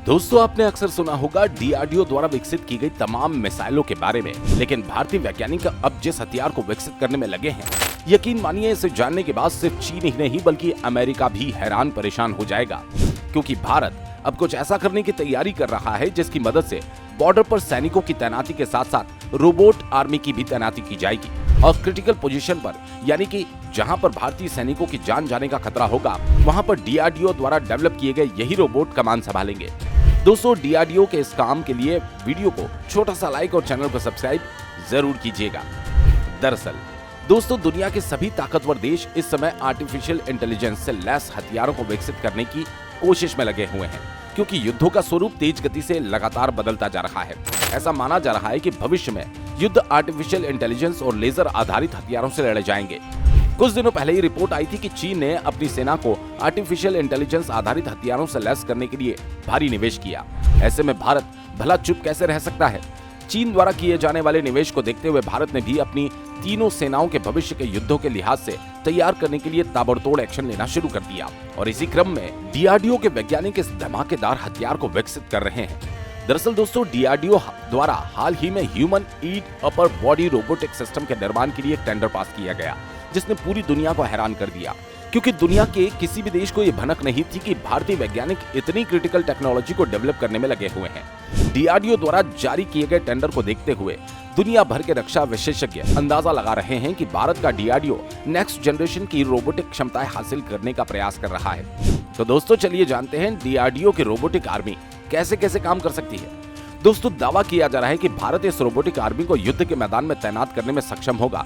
दोस्तों, आपने अक्सर सुना होगा डीआरडीओ द्वारा विकसित की गई तमाम मिसाइलों के बारे में, लेकिन भारतीय वैज्ञानिक अब जिस हथियार को विकसित करने में लगे हैं, यकीन मानिए इसे जानने के बाद सिर्फ चीन ही नहीं बल्कि अमेरिका भी हैरान परेशान हो जाएगा, क्योंकि भारत अब कुछ ऐसा करने की तैयारी कर रहा है जिसकी मदद से बॉर्डर पर सैनिकों की तैनाती के साथ साथ रोबोट आर्मी की भी तैनाती की जाएगी और क्रिटिकल पोजीशन पर, यानी कि जहां पर भारतीय सैनिकों की जान जाने का खतरा होगा, वहां पर डीआरडीओ द्वारा डेवलप किए गए यही रोबोट कमान संभालेंगे। दोस्तों, डीआरडीओ के इस काम के लिए वीडियो को छोटा सा लाइक और चैनल को सब्सक्राइब जरूर कीजिएगा। दरअसल दोस्तों, दुनिया के सभी ताकतवर देश इस समय आर्टिफिशियल इंटेलिजेंस से लैस हथियारों को विकसित करने की कोशिश में लगे हुए हैं, क्योंकि युद्धों का स्वरूप तेज गति से लगातार बदलता जा रहा है। ऐसा माना जा रहा है कि भविष्य में युद्ध आर्टिफिशियल इंटेलिजेंस और लेजर आधारित हथियारों से लड़े जाएंगे। कुछ दिनों पहले ही रिपोर्ट आई थी कि चीन ने अपनी सेना को आर्टिफिशियल इंटेलिजेंस आधारित हथियारों से लैस करने के लिए भारी निवेश किया। ऐसे में भारत भला चुप कैसे रह सकता है? चीन द्वारा किए जाने वाले निवेश को देखते हुए भारत ने भी अपनी तीनों सेनाओं के भविष्य के युद्धों के लिहाज से तैयार करने के लिए ताबड़तोड़ एक्शन लेना शुरू कर दिया और इसी क्रम में डीआरडीओ के वैज्ञानिक इस धमाकेदार हथियार को विकसित कर रहे हैं। दरअसल दोस्तों, डीआरडीओ द्वारा हाल ही में ह्यूमन ईट अपर बॉडी रोबोटिक सिस्टम के निर्माण के लिए एक टेंडर पास किया गया, जिसने पूरी दुनिया को हैरान कर दिया, क्योंकि दुनिया के किसी भी देश को ये भनक नहीं थी कि भारतीय वैज्ञानिक इतनी क्रिटिकल टेक्नोलॉजी को डेवलप करने में लगे हुए हैं। डीआरडीओ द्वारा जारी किए गए टेंडर को देखते हुए दुनिया भर के रक्षा विशेषज्ञ अंदाजा लगा रहे हैं कि भारत का डीआरडीओ नेक्स्ट जनरेशन की रोबोटिक क्षमताएं हासिल करने का प्रयास कर रहा है। तो दोस्तों, चलिए जानते हैं डीआरडीओ की रोबोटिक आर्मी कैसे कैसे काम कर सकती है। दोस्तों, दावा किया जा रहा है कि भारत इस रोबोटिक आर्मी को युद्ध के मैदान में तैनात करने में सक्षम होगा,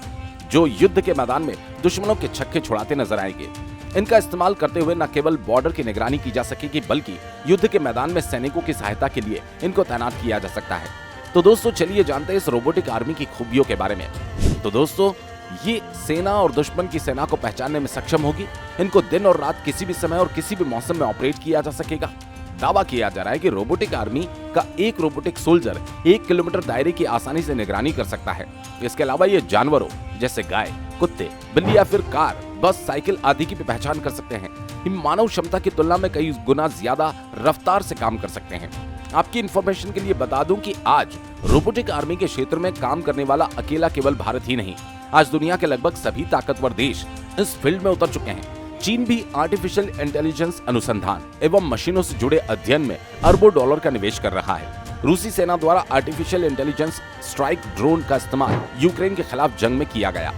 जो युद्ध के मैदान में दुश्मनों के छक्के छुड़ाते नजर आएंगे। इनका इस्तेमाल करते हुए न केवल बॉर्डर की निगरानी की जा सकेगी, बल्कि युद्ध के मैदान में सैनिकों की सहायता के लिए इनको तैनात किया जा सकता है। तो दोस्तों, चलिए जानते हैं इस रोबोटिक आर्मी की खूबियों के बारे में। तो दोस्तों, ये सेना और दुश्मन की सेना को पहचानने में सक्षम होगी। इनको दिन और रात किसी भी समय और किसी भी मौसम में ऑपरेट किया जा सकेगा। दावा किया जा रहा है कि रोबोटिक आर्मी का एक रोबोटिक सोल्जर 1 किलोमीटर दायरे की आसानी से निगरानी कर सकता है। इसके अलावा ये जानवरों जैसे गाय, कुत्ते, बिल्ली या फिर कार, बस, साइकिल आदि की भी पहचान कर सकते हैं। ये मानव क्षमता की तुलना में कई गुना ज्यादा रफ्तार से काम कर सकते हैं। आपकी इंफॉर्मेशन के लिए बता दूं कि आज रोबोटिक आर्मी के क्षेत्र में काम करने वाला अकेला केवल भारत ही नहीं, आज दुनिया के लगभग सभी ताकतवर देश इस फील्ड में उतर चुके हैं। चीन भी आर्टिफिशियल इंटेलिजेंस अनुसंधान एवं मशीनों से जुड़े अध्ययन में अरबों डॉलर का निवेश कर रहा है। रूसी सेना द्वारा आर्टिफिशियल इंटेलिजेंस स्ट्राइक ड्रोन का इस्तेमाल यूक्रेन के खिलाफ जंग में किया गया,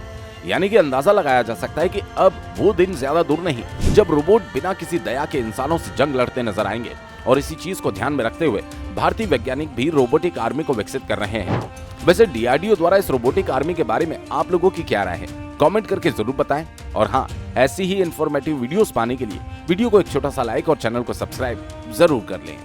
यानी कि अंदाजा लगाया जा सकता है कि अब वो दिन ज्यादा दूर नहीं जब रोबोट बिना किसी दया के इंसानों से जंग लड़ते नजर आएंगे। और इसी चीज को ध्यान में रखते हुए भारतीय वैज्ञानिक भी रोबोटिक आर्मी को विकसित कर रहे हैं। वैसे डीआरडीओ द्वारा इस रोबोटिक आर्मी के बारे में आप लोगों की क्या राय है? कमेंट करके जरूर बताएं। और हाँ, ऐसी ही इंफॉर्मेटिव वीडियोस पाने के लिए वीडियो को एक छोटा सा लाइक और चैनल को सब्सक्राइब जरूर कर लें।